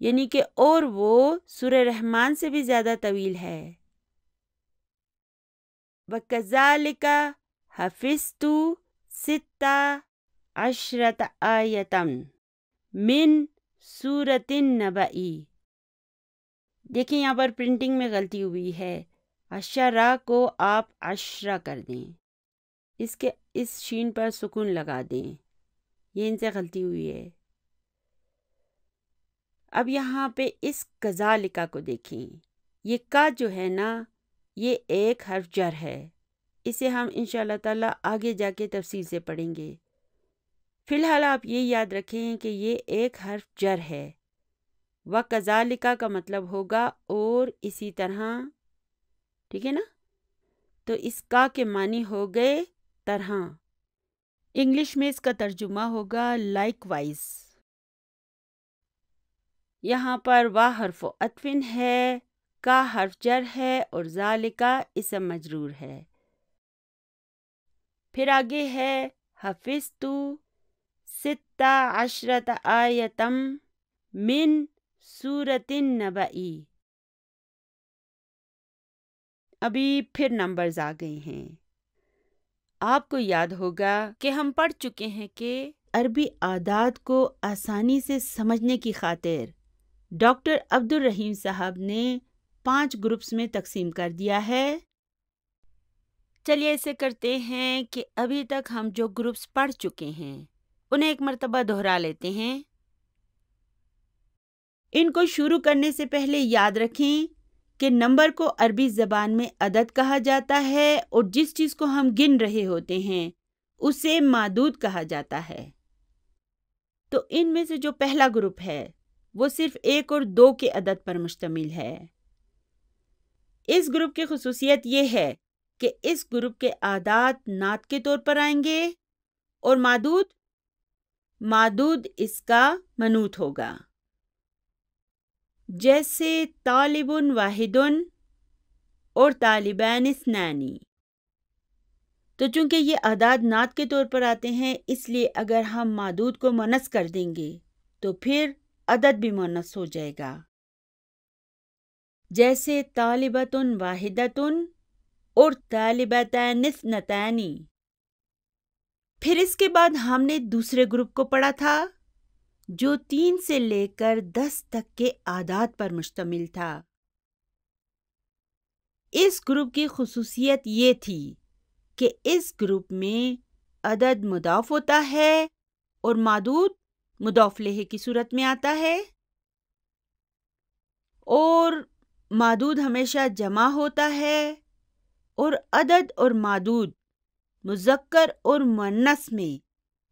یعنی کہ اور وہ سورہ رحمان سے بھی زیادہ طویل ہے۔ وَكَذَلِكَ حَفِظْتُ 16 آیَةً من سورۃ النبأ۔ دیکھیں یہاں پر پرنٹنگ میں غلطی ہوئی ہے، عشرہ کو آپ عشرہ کر دیں، اس شین پر سکون لگا دیں، یہ ان سے غلطی ہوئی ہے۔ اب یہاں پہ اس کذالکا کو دیکھیں، یہ کا جو ہے نا یہ ایک حرف جر ہے، اسے ہم انشاءاللہ تعالی آگے جا کے تفصیل سے پڑھیں گے۔ فی الحال آپ یہ یاد رکھیں کہ یہ ایک حرف جر ہے۔ وَكَذَلِكَ کا مطلب ہوگا اور اسی طرح، ٹھیک ہے نا؟ تو اس کا کے معنی ہو گئے طرح، انگلش میں اس کا ترجمہ ہوگا لائک وائز۔ یہاں پر وا حرف عطف ہے، کا حرف جر ہے اور ذالکا اسم مجرور ہے۔ پھر آگے ہے حفظت 16 آیۃ من سورۃ النبأ۔ ابھی پھر نمبرز آ گئے ہیں۔ آپ کو یاد ہوگا کہ ہم پڑھ چکے ہیں کہ عربی اعداد کو آسانی سے سمجھنے کی خاطر ڈاکٹر عبد الرحیم صاحب نے 5 گروپس میں تقسیم کر دیا ہے۔ چلیے ایسے کرتے ہیں کہ ابھی تک ہم جو گروپس پڑھ چکے ہیں انہیں ایک مرتبہ دہرا لیتے ہیں۔ ان کو شروع کرنے سے پہلے یاد رکھیں کہ نمبر کو عربی زبان میں عدد کہا جاتا ہے اور جس چیز کو ہم گن رہے ہوتے ہیں اسے معدود کہا جاتا ہے۔ تو ان میں سے جو پہلا گروپ ہے وہ صرف 1 اور 2 کے عدد پر مشتمل ہے۔ اس گروپ کی خصوصیت یہ ہے کہ اس گروپ کے اعداد نعت کے طور پر آئیں گے اور معدود اس کا منوط ہوگا، جیسے طالب واحد اور طالبان اثنان۔ تو چونکہ یہ اعداد نعت کے طور پر آتے ہیں اس لیے اگر ہم معدود کو مؤنث کر دیں گے تو پھر عدد بھی مؤنث ہو جائے گا، جیسے طالبۃ واحدۃ اور طالبتان اثنتان۔ پھر اس کے بعد ہم نے دوسرے گروپ کو پڑھا تھا جو 3 سے لے کر 10 تک کے اعداد پر مشتمل تھا۔ اس گروپ کی خصوصیت یہ تھی کہ اس گروپ میں عدد مضاف ہوتا ہے اور معدود مضاف الیہ کی صورت میں آتا ہے، اور معدود ہمیشہ جمع ہوتا ہے، اور عدد اور معدود مذکر اور مؤنث میں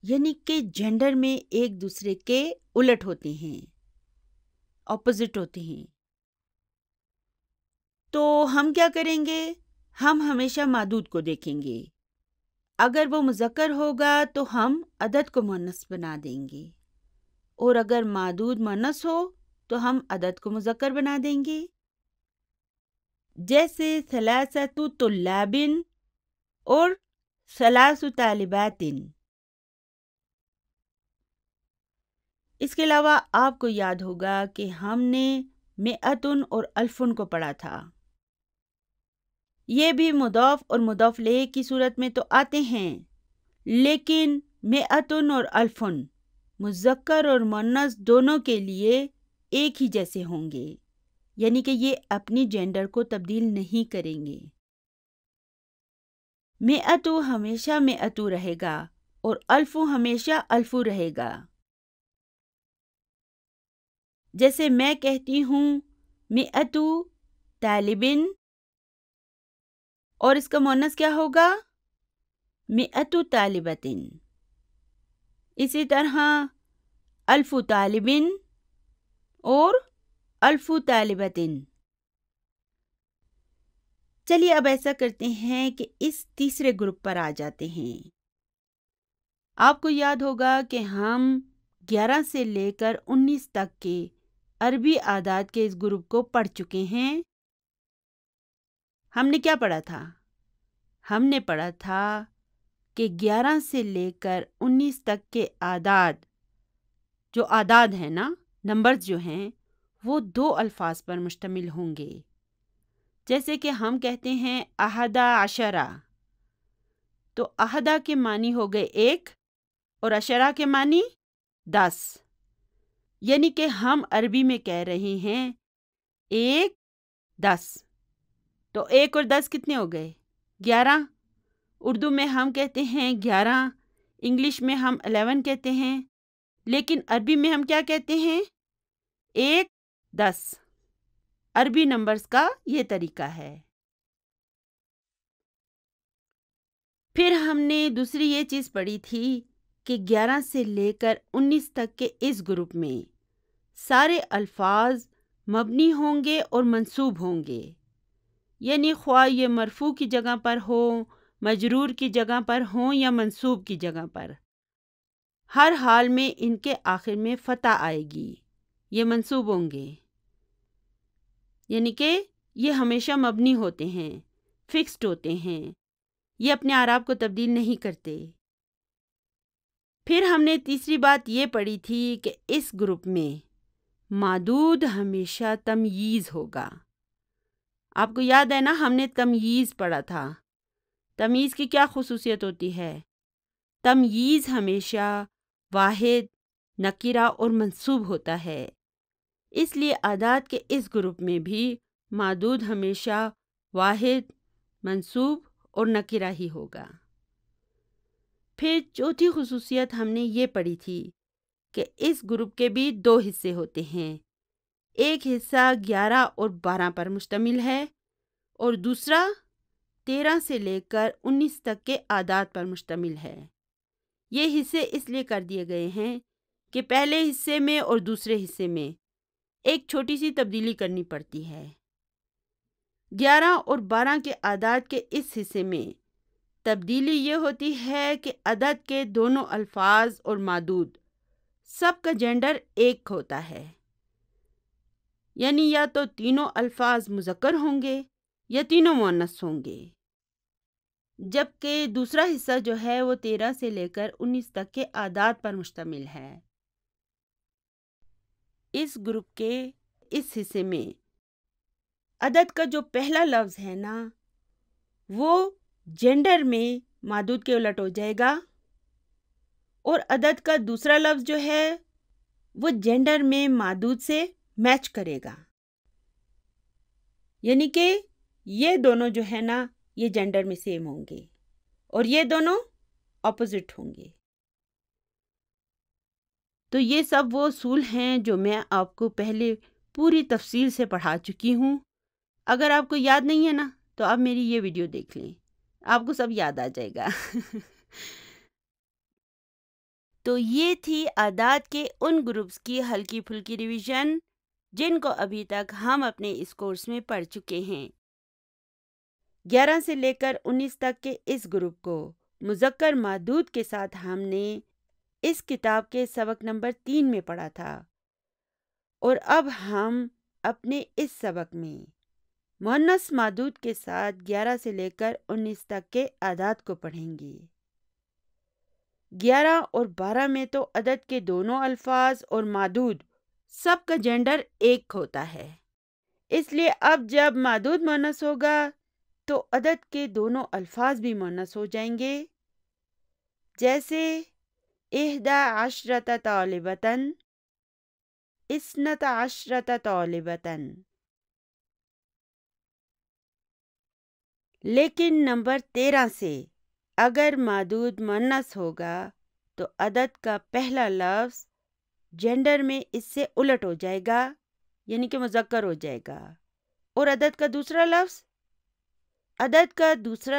یعنی کہ جینڈر میں ایک دوسرے کے الٹ ہوتے ہیں، اپوزٹ ہوتے ہیں۔ تو ہم کیا کریں گے؟ ہم ہمیشہ معدود کو دیکھیں گے، اگر وہ مذکر ہوگا تو ہم عدد کو مؤنث بنا دیں گے، اور اگر معدود مؤنث ہو تو ہم عدد کو مذکر بنا دیں گے، جیسے ثلاثۃ طلاب اور ثلاث طالبات۔ اس کے علاوہ آپ کو یاد ہوگا کہ ہم نے مئتن اور الفن کو پڑھا تھا، یہ بھی مضاف اور مضاف الیہ کی صورت میں تو آتے ہیں، لیکن مئتن اور الفن مذکر اور مؤنث دونوں کے لیے ایک ہی جیسے ہوں گے، یعنی کہ یہ اپنی جینڈر کو تبدیل نہیں کریں گے۔ مئتو ہمیشہ مئتو رہے گا اور الفو ہمیشہ الفو رہے گا۔ جیسے میں کہتی ہوں مئتو طالبن، اور اس کا مؤنث کیا ہوگا؟ مئتو طالبتن۔ اسی طرح الف طالبن اور الف طالبتن۔ چلیے اب ایسا کرتے ہیں کہ اس تیسرے گروپ پر آ جاتے ہیں۔ آپ کو یاد ہوگا کہ ہم 11 سے لے کر 19 تک کے عربی اعداد کے اس گروپ کو پڑھ چکے ہیں۔ ہم نے کیا پڑھا تھا؟ ہم نے پڑھا تھا کہ 11 سے لے کر 19 تک کے اعداد، جو اعداد ہیں نا، نمبرز جو ہیں، وہ 2 الفاظ پر مشتمل ہوں گے۔ جیسے کہ ہم کہتے ہیں احدا عشرہ، تو احدا کے معنی ہو گئے 1 اور عشرہ کے معنی 10، یعنی کہ ہم عربی میں کہہ رہے ہیں 1 10، تو 1 اور 10 کتنے ہو گئے؟ 11۔ اردو میں ہم کہتے ہیں 11، انگلش میں ہم 11 کہتے ہیں، لیکن عربی میں ہم کیا کہتے ہیں؟ 1 10۔ عربی نمبرز کا یہ طریقہ ہے۔ پھر ہم نے دوسری یہ چیز پڑھی تھی کہ 11 سے لے کر 19 تک کے اس گروپ میں سارے الفاظ مبنی ہوں گے اور منصوب ہوں گے، یعنی خواہ یہ مرفوع کی جگہ پر ہوں، مجرور کی جگہ پر ہوں یا منصوب کی جگہ پر، ہر حال میں ان کے آخر میں فتح آئے گی، یہ منصوب ہوں گے، یعنی کہ یہ ہمیشہ مبنی ہوتے ہیں، فکسڈ ہوتے ہیں، یہ اپنے اعراب کو تبدیل نہیں کرتے۔ پھر ہم نے تیسری بات یہ پڑھی تھی کہ اس گروپ میں مادود ہمیشہ تمییز ہوگا۔ آپ کو یاد ہے نا، ہم نے تمییز پڑھا تھا۔ تمییز کی کیا خصوصیت ہوتی ہے؟ تمییز ہمیشہ واحد، نکرہ اور منصوب ہوتا ہے، اس لیے اعداد کے اس گروپ میں بھی مادود ہمیشہ واحد، منصوب اور نکرہ ہی ہوگا۔ پھر چوتھی خصوصیت ہم نے یہ پڑھی تھی کہ اس گروپ کے بھی 2 حصے ہوتے ہیں، ایک حصہ 11 اور 12 پر مشتمل ہے اور دوسرا 13 سے لے کر 19 تک کے اعداد پر مشتمل ہے۔ یہ حصے اس لیے کر دیے گئے ہیں کہ پہلے حصے میں اور دوسرے حصے میں ایک چھوٹی سی تبدیلی کرنی پڑتی ہے۔ 11 اور 12 کے اعداد کے اس حصے میں تبدیلی یہ ہوتی ہے کہ عدد کے دونوں الفاظ اور مادود سب کا جینڈر ایک ہوتا ہے، یعنی یا تو تینوں الفاظ مذکر ہوں گے یا تینوں مؤنث ہوں گے، جبکہ دوسرا حصہ جو ہے وہ 13 سے لے کر 19 تک کے اعداد پر مشتمل ہے۔ اس گروپ کے اس حصے میں عدد کا جو پہلا لفظ ہے نا، وہ جینڈر میں مادود کے الٹ ہو جائے گا، اور عدد کا دوسرا لفظ جو ہے وہ جینڈر میں مادود سے میچ کرے گا، یعنی کہ یہ دونوں جو ہے نا یہ جینڈر میں سیم ہوں گے اور یہ دونوں اپوزٹ ہوں گے۔ تو یہ سب وہ اصول ہیں جو میں آپ کو پہلے پوری تفصیل سے پڑھا چکی ہوں۔ اگر آپ کو یاد نہیں ہے نا تو آپ میری یہ ویڈیو دیکھ لیں، آپ کو سب یاد آ جائے گا۔ تو یہ تھی اعداد کے ان گروپس کی ہلکی پھلکی ریویژن جن کو ابھی تک ہم اپنے اس کورس میں پڑھ چکے ہیں۔ 11 سے لے کر 19 تک کے اس گروپ کو مذکر مادود کے ساتھ ہم نے اس کتاب کے سبق نمبر 3 میں پڑھا تھا، اور اب ہم اپنے اس سبق میں مؤنث مادود کے ساتھ 11 سے لے کر 19 تک کے اعداد کو پڑھیں گے۔ 11 اور 12 میں تو عدد کے دونوں الفاظ اور مادود سب کا جینڈر ایک ہوتا ہے، اس لیے اب جب مادود مؤنث ہوگا تو عدد کے دونوں الفاظ بھی مؤنث ہو جائیں گے، جیسے 11 طالبۃ، 12 طالبۃ۔ لیکن نمبر 13 سے اگر مادود مؤنث ہوگا تو عدد کا پہلا لفظ جینڈر میں اس سے الٹ ہو جائے گا، یعنی کہ مذکر ہو جائے گا، اور عدد کا دوسرا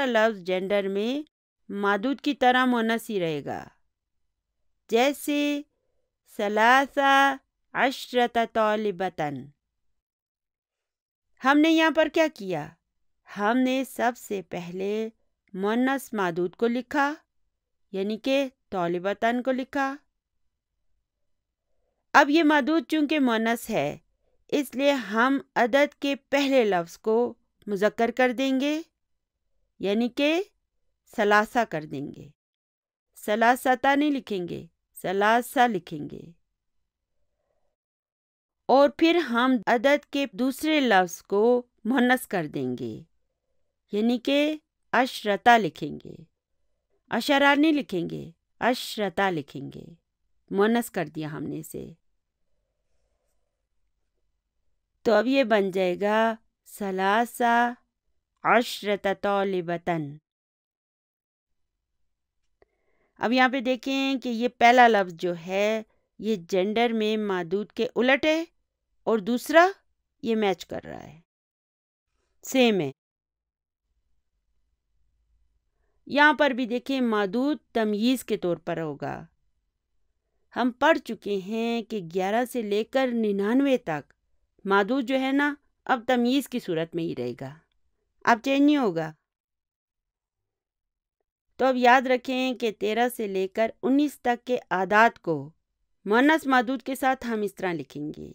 لفظ جینڈر میں مادود کی طرح مؤنث ہی رہے گا، جیسے 13 طالبۃ۔ ہم نے یہاں پر کیا کیا؟ ہم نے سب سے پہلے مؤنث مادود کو لکھا، یعنی کہ طالبتاً کو لکھا۔ اب یہ مادود چونکہ مؤنث ہے اس لیے ہم عدد کے پہلے لفظ کو مذکر کر دیں گے، یعنی کہ ثلاثہ کر دیں گے، ثلاثتا نہیں لکھیں گے، ثلاثہ لکھیں گے۔ اور پھر ہم عدد کے دوسرے لفظ کو مؤنث کر دیں گے، یعنی کہ عشرتا لکھیں گے، عشرہ نہیں لکھیں گے، عشرتا لکھیں گے، مؤنث کر دیا ہم نے اسے۔ تو اب یہ بن جائے گا ثلاثہ عشرۃ طالبۃً۔ اب یہاں پہ دیکھیں کہ یہ پہلا لفظ جو ہے یہ جینڈر میں معدود کے الٹ ہے، اور دوسرا یہ میچ کر رہا ہے، سیم ہے۔ یہاں پر بھی دیکھیں معدود تمییز کے طور پر ہوگا۔ ہم پڑھ چکے ہیں کہ 11 سے لے کر 99 تک معدود جو ہے نا اب تمییز کی صورت میں ہی رہے گا، اب چینج نہیں ہوگا۔ تو اب یاد رکھیں کہ 13 سے لے کر 19 تک کے اعداد کو مؤنث معدود کے ساتھ ہم اس طرح لکھیں گے۔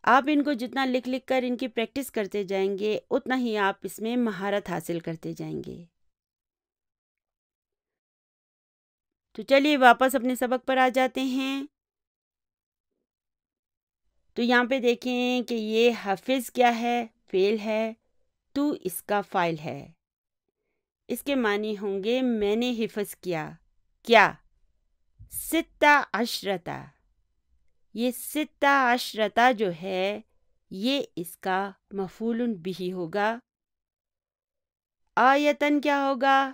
آپ ان کو جتنا لکھ لکھ کر ان کی پریکٹس کرتے جائیں گے اتنا ہی آپ اس میں مہارت حاصل کرتے جائیں گے۔ تو چلیے واپس اپنے سبق پر آ جاتے ہیں۔ تو یہاں پہ دیکھیں کہ یہ حفظ کیا ہے؟ فعل ہے، تو اس کا فاعل ہے۔ اس کے معنی ہوں گے میں نے حفظ کیا، کیا؟ ستہ عشرتہ۔ یہ ستہ عشرتہ جو ہے یہ اس کا مفعول بہ ہوگا۔ آیتن کیا ہوگا؟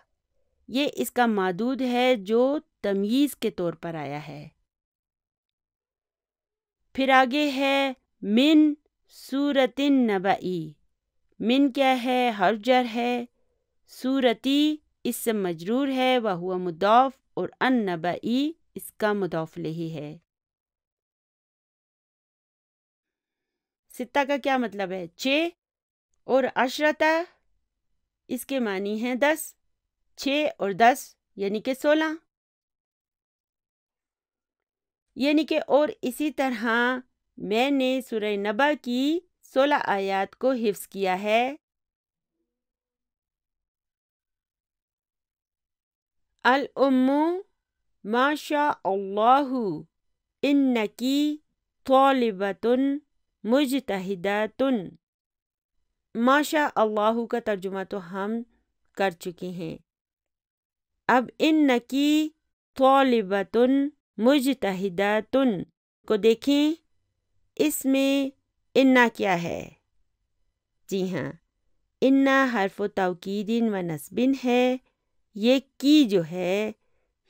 یہ اس کا معدود ہے جو تمییز کے طور پر آیا ہے۔ پھر آگے ہے من سورۃ النبأ۔ من کیا ہے؟ حرف جر ہے، سورتی اسم مجرور ہے، وہو مضاف، اور النبئی اس کا مضاف الیہ ہے۔ ستہ کا کیا مطلب ہے؟ 6، اور عشرتہ اس کے معنی ہیں 10، 6 اور 10 یعنی کہ 16۔ یعنی کہ اور اسی طرح میں نے سورہ نبأ کی 16 آیات کو حفظ کیا ہے۔ الام ما شاء اللہ انکی طالبۃ مجتہدۃ۔ ما شاء اللہ کا ترجمہ تو ہم کر چکے ہیں۔ اب انکی طالبۃ مجتہدۃ کو دیکھیں، اس میں انا کیا ہے؟ جی ہاں، انا حرف توکید و نصب ہے۔ یہ کی جو ہے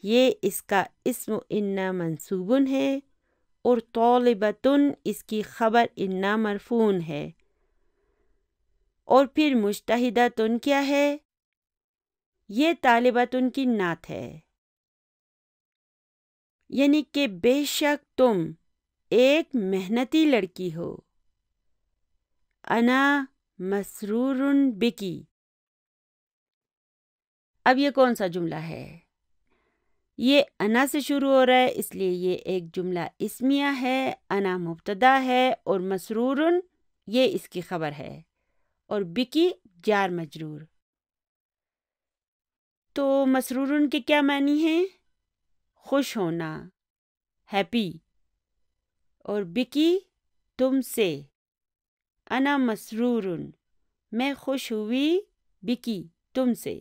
یہ اس کا اسم انا منصوب ہے، اور طالبۃن اس کی خبر انا مرفوع ہے۔ اور پھر مجتہدۃن کیا ہے؟ یہ طالبۃن کی نعت ہے، یعنی کہ بے شک تم ایک محنتی لڑکی ہو۔ انا مسرور بکی۔ اب یہ کون سا جملہ ہے؟ یہ انا سے شروع ہو رہا ہے، اس لیے یہ ایک جملہ اسمیہ ہے۔ انا مبتدا ہے اور مسرور یہ اس کی خبر ہے، اور بکی جار مجرور۔ تو مسرور کے کیا معنی ہیں؟ خوش ہونا، ہیپی، اور بکی تم سے۔ انا مسرور میں خوش ہوئی، بکی تم سے۔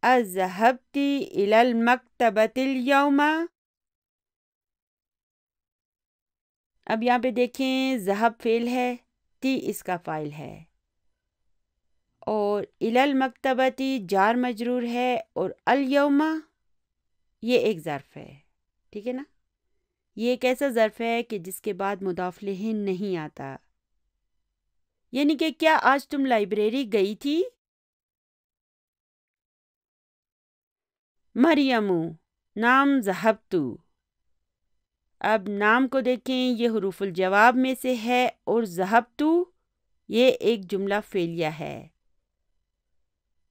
اذهبت الى المکتبۃ اليوم۔ اب یہاں پہ دیکھیں ذہب فعل ہے، تی اس کا فاعل ہے، اور الی المکتبۃ جار مجرور ہے، اور الیوم یہ ایک ظرف ہے، ٹھیک ہے نا؟ یہ ایک ایسا ظرف ہے کہ جس کے بعد مضاف الیہ نہیں آتا۔ یعنی کہ کیا آج تم لائبریری گئی تھی؟ مریم نام ذہبت۔ اب نام کو دیکھیں، یہ حروف الجواب میں سے ہے، اور ذہبت یہ ایک جملہ فعلیہ ہے۔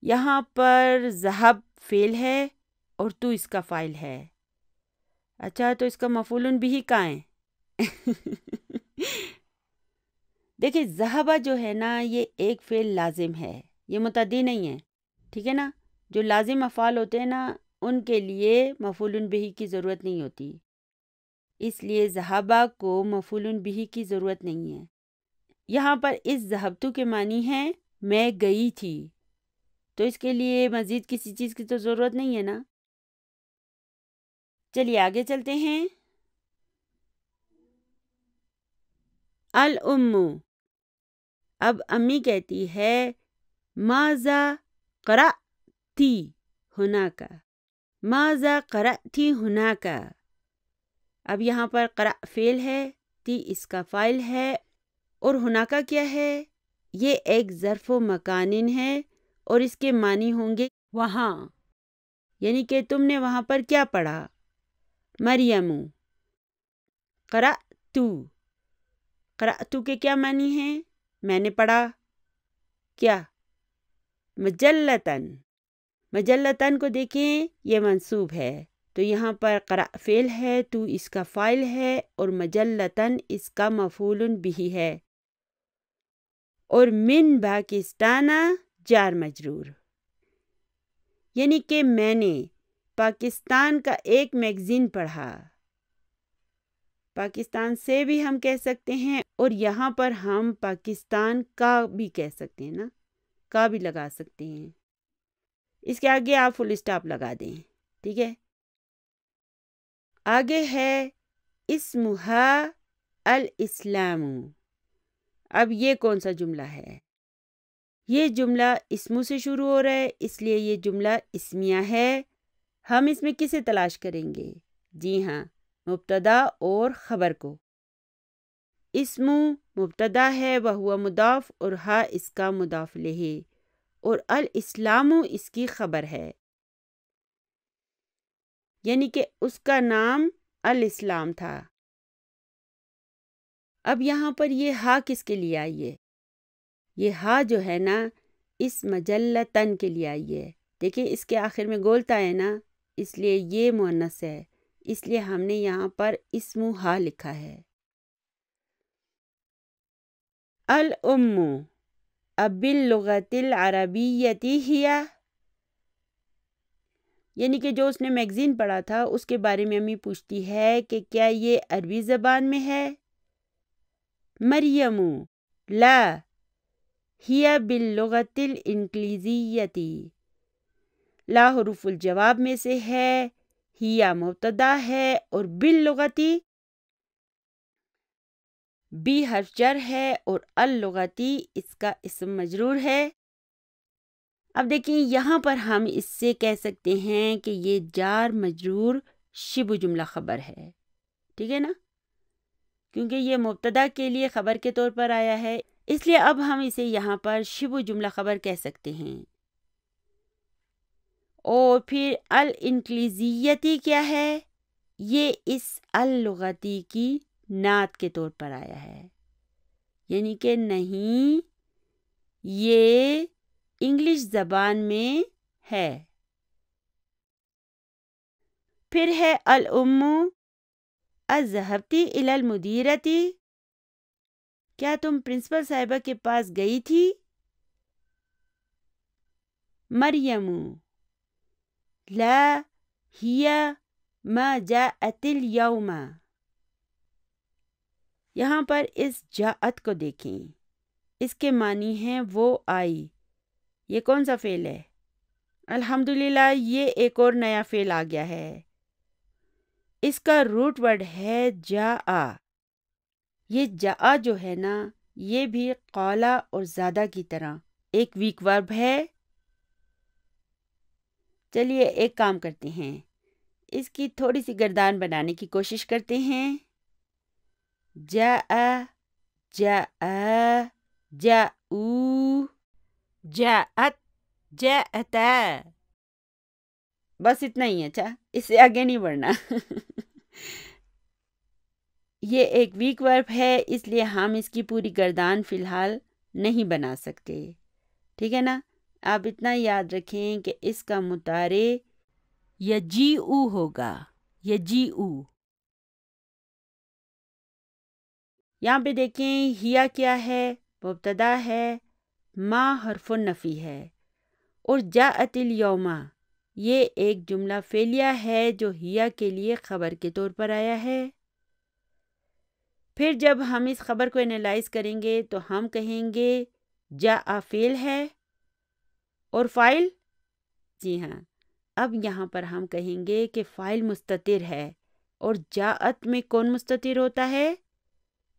یہاں پر ذہب فعل ہے اور تو اس کا فاعل ہے۔ اچھا، تو اس کا مفعول بھی کہاں ہے؟ دیکھیں ذہبہ جو ہے نا یہ ایک فعل لازم ہے، یہ متعدی نہیں ہے، ٹھیک ہے نا؟ جو لازم افعال ہوتے ہیں نا ان کے لیے مفعول بہ کی ضرورت نہیں ہوتی، اس لیے ذہبہ کو مفعول بہ کی ضرورت نہیں ہے۔ یہاں پر اس ذہبتو کے معنی ہے میں گئی تھی، تو اس کے لیے مزید کسی چیز کی تو ضرورت نہیں ہے نا۔ چلیے آگے چلتے ہیں۔ الام، اب امی کہتی ہے ماذا قرأتی ہناک، ماذا قرأتی ہناک۔ اب یہاں پر قرأ فعل ہے، تی اس کا فاعل ہے، اور ہناکا کیا ہے؟ یہ ایک ظرف و مکانن ہے اور اس کے معنی ہوں گے وہاں، یعنی کہ تم نے وہاں پر کیا پڑھا؟ مریم، قرأتو، قرأتو کے کیا معنی ہیں؟ میں نے پڑھا کیا؟ مجلتاً، مجلتاً کو دیکھیں یہ منصوب ہے، تو یہاں پر قرأ فعل ہے، تو اس کا فاعل ہے، اور مجلتاً اس کا مفعول بہ ہے، اور من پاکستانہ جار مجرور، یعنی کہ میں نے پاکستان کا ایک میگزین پڑھا۔ پاکستان سے بھی ہم کہہ سکتے ہیں، اور یہاں پر ہم پاکستان کا بھی کہہ سکتے ہیں نا، کا بھی لگا سکتے ہیں۔ اس کے آگے آپ فل اسٹاپ لگا دیں، ٹھیک ہے۔ آگے ہے اسمہا الاسلام۔ اب یہ کون سا جملہ ہے؟ یہ جملہ اسمو سے شروع ہو رہا ہے، اس لیے یہ جملہ اسمیہ ہے۔ ہم اس میں کسے تلاش کریں گے؟ جی ہاں، مبتدا اور خبر کو۔ اسمو مبتدا ہے، وہو مضاف، اور ہا اس کا مضاف الیہ، اور الاسلام اس کی خبر ہے، یعنی کہ اس کا نام الاسلام تھا۔ اب یہاں پر یہ ہا کس کے لیے آئی ہے؟ یہ ہا جو ہے نا اس مجلتن کے لیے آئی ہے۔ دیکھیں اس کے آخر میں گولتا ہے نا، اس لیے یہ مؤنث ہے، اس لیے ہم نے یہاں پر اسمو ہا لکھا ہے۔ الام باللغت العربیۃ ہی، یعنی کہ جو اس نے میگزین پڑھا تھا اس کے بارے میں امی پوچھتی ہے کہ کیا یہ عربی زبان میں ہے؟ مریم لا ہی باللغت الانگلیزیۃ، لا حروف الجواب میں سے ہے، ہیا مبتدا ہے، اور باللغتی بی حرف جر ہے، اور اللغتی اس کا اسم مجرور ہے۔ اب دیکھیں یہاں پر ہم اس سے کہہ سکتے ہیں کہ یہ جار مجرور شبہ جملہ خبر ہے، ٹھیک ہے نا، کیونکہ یہ مبتدا کے لیے خبر کے طور پر آیا ہے، اس لیے اب ہم اسے یہاں پر شبہ جملہ خبر کہہ سکتے ہیں۔ اور پھر الانگلیزیتی کیا ہے؟ یہ اس اللغتی کی نعت کے طور پر آیا ہے، یعنی کہ نہیں یہ انگلش زبان میں ہے۔ پھر ہے الام اذهبتی الی المدیرۃ، کیا تم پرنسپل صاحبہ کے پاس گئی تھی؟ مریم لا ہی ما جاءت اليوم، یہاں پر اس جاءت کو دیکھیں، اس کے معنی ہیں وہ آئی۔ یہ کون سا فعل ہے؟ الحمدللہ یہ ایک اور نیا فعل آ گیا ہے، اس کا روٹ ورڈ ہے جاء۔ یہ جاء جو ہے نا یہ بھی قالا اور زادہ کی طرح ایک ویک ورب ہے۔ چلیے ایک کام کرتے ہیں، اس کی تھوڑی سی گردان بنانے کی کوشش کرتے ہیں۔ جاء، جاء، جاءو، جاءت، جاءتا، بس اتنا ہی ہے، اچھا اس سے آگے نہیں بڑھنا۔ یہ ایک ویک ورب ہے، اس لیے ہم اس کی پوری گردان فی الحال نہیں بنا سکتے، ٹھیک ہے نا۔ آپ اتنا یاد رکھیں کہ اس کا مضارع یجیء ہوگا، یجیء۔ یہاں پہ دیکھیں ہیا کیا ہے؟ مبتدا ہے، ما حرف النفی ہے، اور جاءت الیوم یہ ایک جملہ فعلیہ ہے جو ہیا کے لیے خبر کے طور پر آیا ہے۔ پھر جب ہم اس خبر کو انالائز کریں گے تو ہم کہیں گے جاء فعل ہے اور فاعل، جی ہاں، اب یہاں پر ہم کہیں گے کہ فاعل مستتر ہے اور جاءت میں کون مستتر ہوتا ہے؟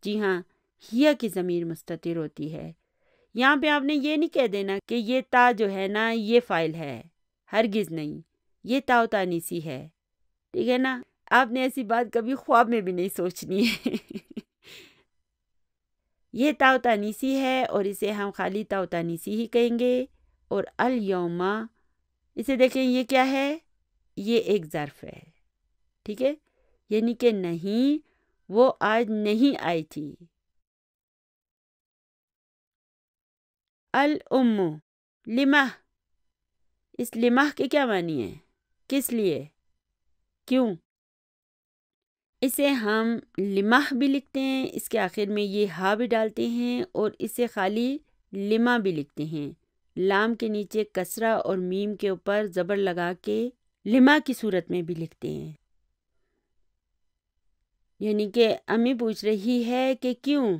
جی ہاں، ہیا کی ضمیر مستتر ہوتی ہے۔ یہاں پہ آپ نے یہ نہیں کہہ دینا کہ یہ تا جو ہے نا یہ فاعل ہے، ہرگز نہیں، یہ تا تانیسی ہے، ٹھیک ہے نا؟ آپ نے ایسی بات کبھی خواب میں بھی نہیں سوچنی ہے۔ یہ تا تانیسی ہے اور اسے ہم خالی تا تانیسی ہی کہیں گے۔ اور الیوم، اسے دیکھیں یہ کیا ہے؟ یہ ایک ظرف ہے، ٹھیک ہے، یعنی کہ نہیں، وہ آج نہیں آئی تھی۔ الام، لمہ، اس لمہ کے کیا معنی ہے؟ کس لیے؟ کیوں؟ اسے ہم لمہ بھی لکھتے ہیں، اس کے آخر میں یہ ہا بھی ڈالتے ہیں، اور اسے خالی لمہ بھی لکھتے ہیں، لام کے نیچے کسرہ اور میم کے اوپر زبر لگا کے لمہ کی صورت میں بھی لکھتے ہیں۔ یعنی کہ امی پوچھ رہی ہے کہ کیوں؟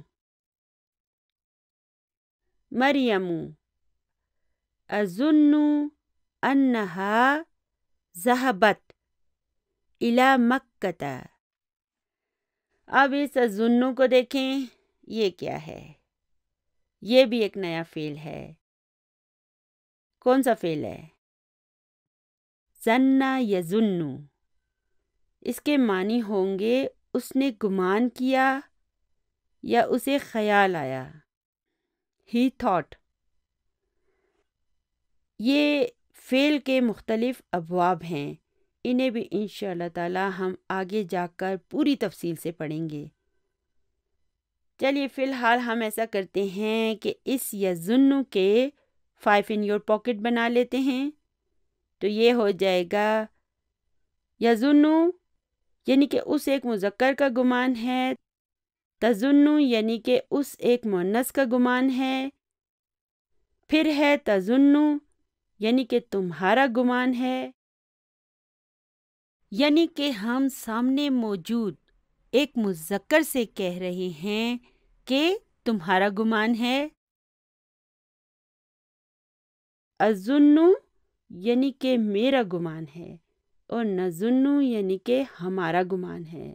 مریم اظن انہا ذہبت الی مکہ۔ اب اس اظنو کو دیکھیں، یہ کیا ہے؟ یہ بھی ایک نیا فعل ہے۔ کون سا فعل ہے؟ ظن یظن۔ اس کے معنی ہوں گے اس نے گمان کیا یا اسے خیال آیا، ہی تھاٹ۔ یہ فعل کے مختلف ابواب ہیں، انہیں بھی انشاءاللہ تعالی ہم آگے جا کر پوری تفصیل سے پڑھیں گے۔ چلیے فی الحال ہم ایسا کرتے ہیں کہ اس یظن کے 5 in your pocket بنا لیتے ہیں، تو یہ ہو جائے گا یظن یعنی کہ اس ایک مذکر کا گمان ہے، تظن یعنی کہ اس ایک مؤنث کا گمان ہے، پھر ہے تظن یعنی کہ تمہارا گمان ہے، یعنی کہ ہم سامنے موجود ایک مذکر سے کہہ رہے ہیں کہ تمہارا گمان ہے۔ اظن یعنی کہ میرا گمان ہے، اور نظن یعنی کہ ہمارا گمان ہے۔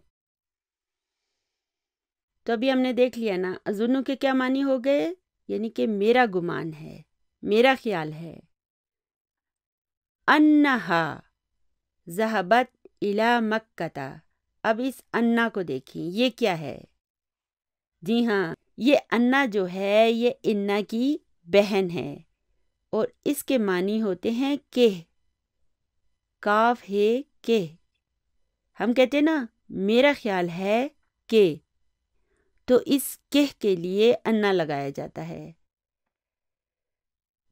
تو ابھی ہم نے دیکھ لیا نا، اظن کے کیا معنی ہو گئے؟ یعنی کہ میرا گمان ہے، میرا خیال ہے۔ انہا ذہبت الی مکہ، اب اس انا کو دیکھیں، یہ کیا ہے؟ جی ہاں، یہ انا جو ہے یہ انا کی بہن ہے، اور اس کے معنی ہوتے ہیں کہ، کاف ہے کہ، ہم کہتے ہیں نا میرا خیال ہے کہ، تو اس کہ کے لیے انا لگایا جاتا ہے۔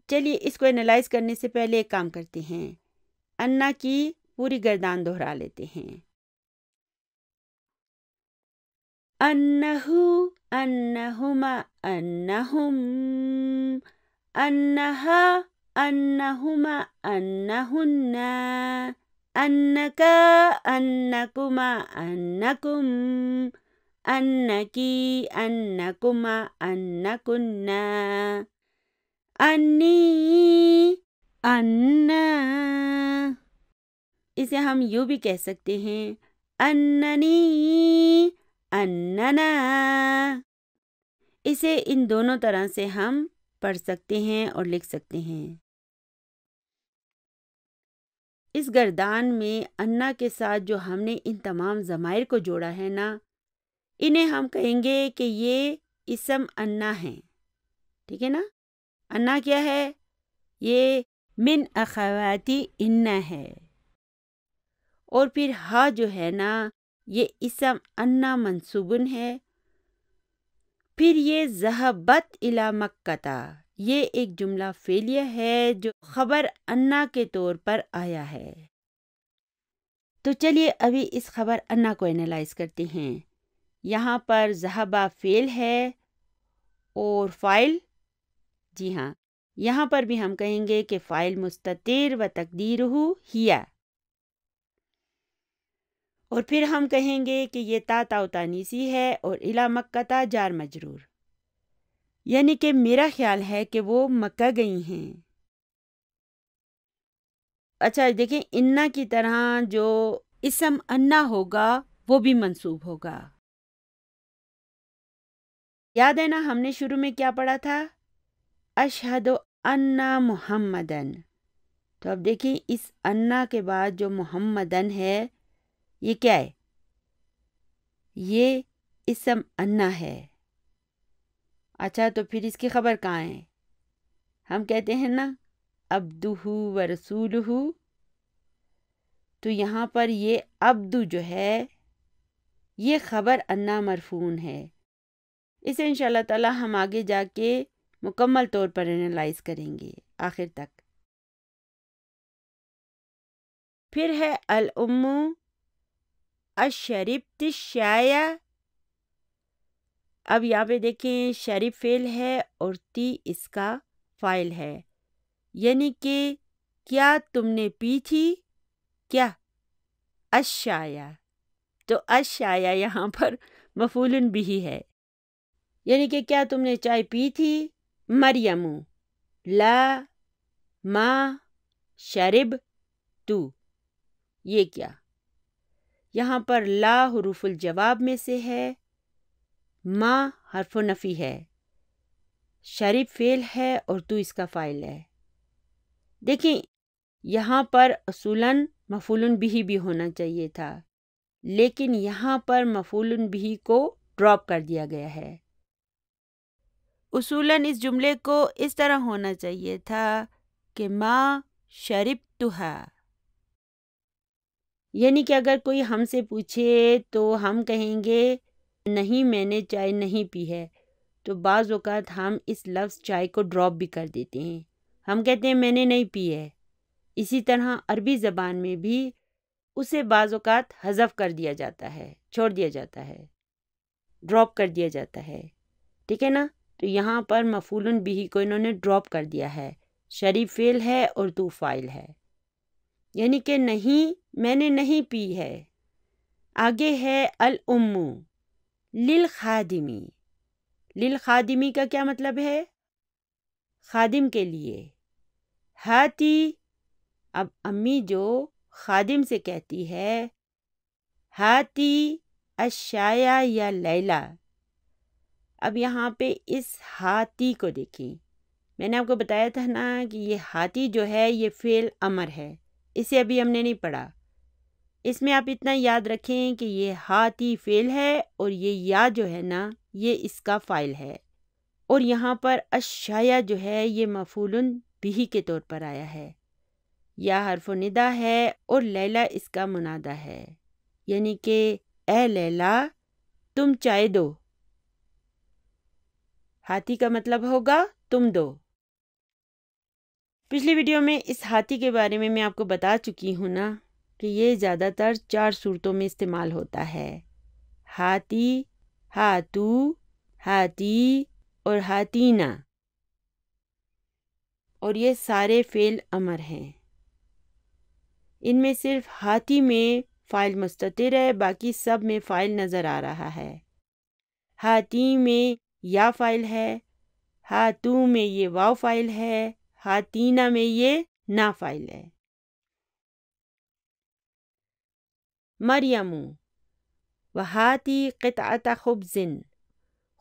چلیے اس کو انالائز کرنے سے پہلے ایک کام کرتے ہیں، انا کی پوری گردان دہرا لیتے ہیں۔ انہو، انہما، انہم، انہا، انہما، انہن، انکا، انکما، انکم، انکی، انکما، انکن، انی، انا۔ اسے ہم یوں بھی کہہ سکتے ہیں، اننی، اننا۔ اسے ان دونوں طرح سے ہم پڑھ سکتے ہیں اور لکھ سکتے ہیں۔ اس گردان میں انا کے ساتھ جو ہم نے ان تمام ضمائر کو جوڑا ہے نا، انہیں ہم کہیں گے کہ یہ اسم انا ہیں، ٹھیک ہے نا؟ انا کیا ہے؟ یہ من اخواتی انا ہے، اور پھر ہا جو ہے نا یہ اسم انا منصوبن ہے، پھر یہ ذہبت الی مکہ، یہ ایک جملہ فعلیہ ہے جو خبر انا کے طور پر آیا ہے۔ تو چلیے ابھی اس خبر انا کو انالائز کرتے ہیں۔ یہاں پر ذہبہ فعل ہے اور فاعل، جی ہاں، یہاں پر بھی ہم کہیں گے کہ فاعل مستتر و تقدیرہ ہیا، اور پھر ہم کہیں گے کہ یہ تا تانیسی ہے اور الی مکہ جار مجرور، یعنی کہ میرا خیال ہے کہ وہ مکہ گئی ہیں۔ اچھا دیکھیں، انا کی طرح جو اسم انا ہوگا وہ بھی منصوب ہوگا۔ یاد ہے نا ہم نے شروع میں کیا پڑھا تھا؟ اشہد ان محمدن۔ تو اب دیکھیں اس انا کے بعد جو محمدن ہے یہ کیا ہے؟ یہ اسم انا ہے۔ اچھا تو پھر اس کی خبر کہاں ہے؟ ہم کہتے ہیں نا عبدہ و رسولہ، تو یہاں پر یہ عبد جو ہے یہ خبر انا مرفون ہے۔ اسے انشاءاللہ تعالی ہم آگے جا کے مکمل طور پر انالائز کریں گے آخر تک۔ پھر ہے الام اشربت الشائی۔ اب یہاں پہ دیکھیں شرب فعل ہے اور تی اس کا فاعل ہے، یعنی کہ کیا تم نے پی تھی کیا؟ الشائی، تو الشائی یہاں پر مفعول بھی ہے، یعنی کہ کیا تم نے چائے پی تھی؟ مریم لا ما شرب تو، یہ کیا؟ یہاں پر لا حروف الجواب میں سے ہے، ما حرف نفی ہے، شرب فعل ہے اور تو اس کا فاعل ہے۔ دیکھیں یہاں پر اصولاً مفعول بھی ہونا چاہیے تھا، لیکن یہاں پر مفعول بھی کو ڈراپ کر دیا گیا ہے۔ اصولاً اس جملے کو اس طرح ہونا چاہیے تھا کہ ما شربتھا، یعنی کہ اگر کوئی ہم سے پوچھے تو ہم کہیں گے نہیں میں نے چائے نہیں پی ہے، تو بعض اوقات ہم اس لفظ چائے کو ڈراپ بھی کر دیتے ہیں، ہم کہتے ہیں میں نے نہیں پی ہے۔ اسی طرح عربی زبان میں بھی اسے بعض اوقات حذف کر دیا جاتا ہے، چھوڑ دیا جاتا ہے، ڈراپ کر دیا جاتا ہے، ٹھیک ہے نا؟ تو یہاں پر مفعول بھی کو انہوں نے ڈراپ کر دیا ہے، شریف فعل ہے اور تو فاعل ہے، یعنی کہ نہیں میں نے نہیں پی ہے۔ آگے ہے الام للخادمی۔ للخادمی کا کیا مطلب ہے؟ خادم کے لیے۔ ہاتی، اب امی جو خادم سے کہتی ہے ہاتی الشایا یا لیلا، اب یہاں پہ اس ہاتی کو دیکھیں، میں نے آپ کو بتایا تھا نا کہ یہ ہاتی جو ہے یہ فعل امر ہے، اسے ابھی ہم نے نہیں پڑھا۔ اس میں آپ اتنا یاد رکھیں کہ یہ ہاتی فعل ہے اور یہ یا جو ہے نا یہ اس کا فاعل ہے، اور یہاں پر الشایا جو ہے یہ مفعول بھی کے طور پر آیا ہے، یا حرف ندا ہے اور لیلا اس کا منادہ ہے، یعنی کہ اے لیلا تم چائے دو۔ ہاتھی کا مطلب ہوگا تم دو۔ پچھلی ویڈیو میں اس ہاتھی کے بارے میں آپ کو بتا چکی ہوں نا کہ یہ زیادہ تر 4 صورتوں میں استعمال ہوتا ہے، ہاتھی، ہاتو، ہاتی اور ہاتینا، اور یہ سارے فعل امر ہیں۔ ان میں صرف ہاتھی میں فاعل مستتر ہے، باقی سب میں فاعل نظر آ رہا ہے۔ ہاتھی میں یا فاعل ہے، ہاتو میں یہ واو فاعل ہے، ہاتینا میں یہ نا فاعل ہے۔ مریم وہاتی قطعۃ خبز،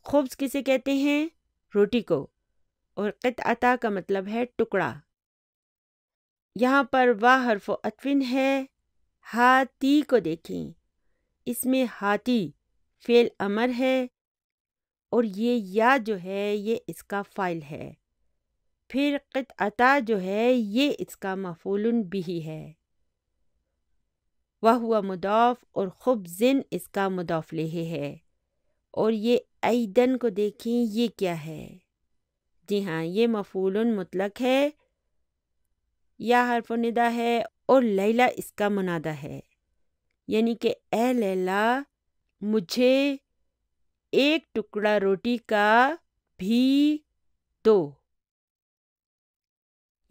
خبز کسے کہتے ہیں؟ روٹی کو، اور قطعۃ کا مطلب ہے ٹکڑا۔ یہاں پر وا حرف عطف ہے، ہاتی کو دیکھیں، اس میں ہاتی فعل امر ہے اور یہ یا جو ہے یہ اس کا فاعل ہے، پھر قطعۃ جو ہے یہ اس کا مفعول بھی ہے، وہو مضاف اور خبزن اس کا مضاف الیہ ہے، اور یہ ایدن کو دیکھیں یہ کیا ہے؟ جی ہاں یہ مفعول مطلق ہے، یا حرف ندا ہے اور لیلا اس کا منادہ ہے، یعنی کہ اے لیلا مجھے ایک ٹکڑا روٹی کا بھی دو۔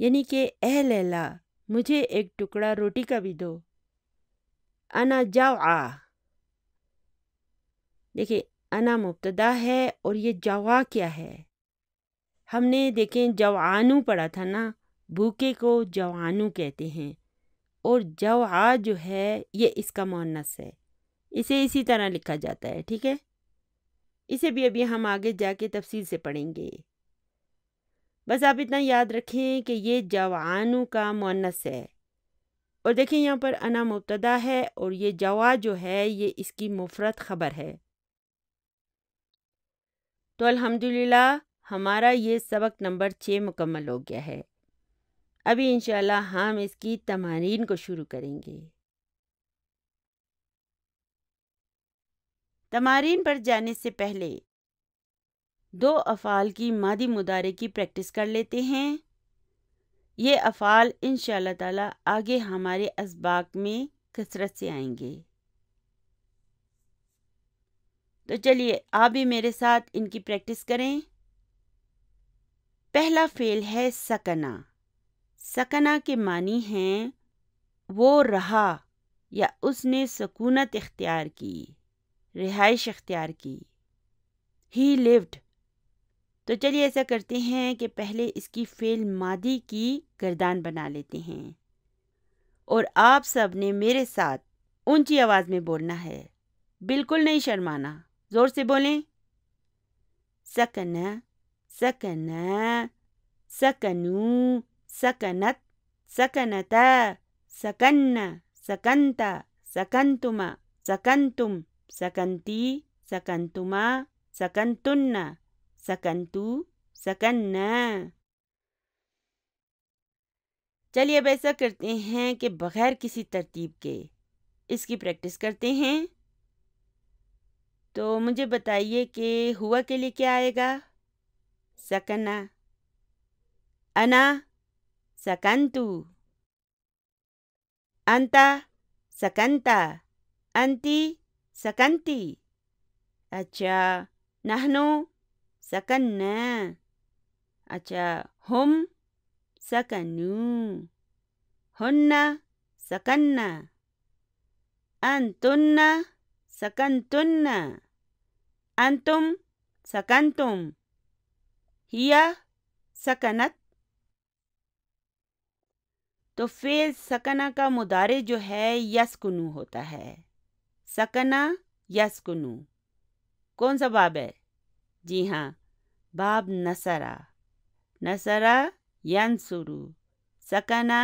یعنی کہ اے لیلا مجھے ایک ٹکڑا روٹی کا بھی دو. انا جوعا. دیکھیں انا مبتدا ہے اور یہ جوا کیا ہے؟ ہم نے دیکھیں جوعانو پڑھا تھا نا، بھوکے کو جوعانو کہتے ہیں، اور جوعا جو ہے یہ اس کا مؤنث ہے، اسے اسی طرح لکھا جاتا ہے. ٹھیک ہے، اسے بھی ابھی ہم آگے جا کے تفصیل سے پڑھیں گے. بس آپ اتنا یاد رکھیں کہ یہ جوعانو کا مؤنث ہے، اور دیکھیں یہاں پر انا مبتدا ہے اور یہ جوا جو ہے یہ اس کی مفرد خبر ہے. تو الحمدللہ ہمارا یہ سبق نمبر 6 مکمل ہو گیا ہے. ابھی انشاءاللہ ہم اس کی تمارین کو شروع کریں گے. تمارین پر جانے سے پہلے 2 افعال کی ماضی مضارع کی پریکٹس کر لیتے ہیں. یہ افعال انشاءاللہ تعالی آگے ہمارے اسباق میں کثرت سے آئیں گے. تو چلیے آپ بھی میرے ساتھ ان کی پریکٹس کریں. پہلا فعل ہے سکنا. سکنا کے معنی ہیں وہ رہا یا اس نے سکونت اختیار کی، رہائش اختیار کی. ہی لیوڈ. تو چلیے ایسا کرتے ہیں کہ پہلے اس کی فعل ماضی کی گردان بنا لیتے ہیں، اور آپ سب نے میرے ساتھ اونچی آواز میں بولنا ہے، بالکل نہیں شرمانا. زور سے بولیں. سکنا، سکنا، سکنو، سکنت، سکنتا، سکن، سکنتا، سکنتما، سکنتم، سکنتی، سکنتما، سکنتن، سکنتو، سکنا. چلیے اب ایسا کرتے ہیں کہ بغیر کسی ترتیب کے اس کی پریکٹس کرتے ہیں. تو مجھے بتائیے کہ ہوا کے لیے کیا آئے گا؟ سکنا. انا سکنتو. انتا سکنتا. انتی سکنتی. اچھا نحنو سکنا. اچھا ہم سکنو. ہن سکنا. انتن سکنتن. انتم سکنتم. ہیا سکنت. تو فعل سکنا کا مضارع جو ہے یسکنو ہوتا ہے. سکنا یسکنو. کون سا باب ہے؟ جی ہاں، باب نصرہ. نصرہ ینصرو. سکنا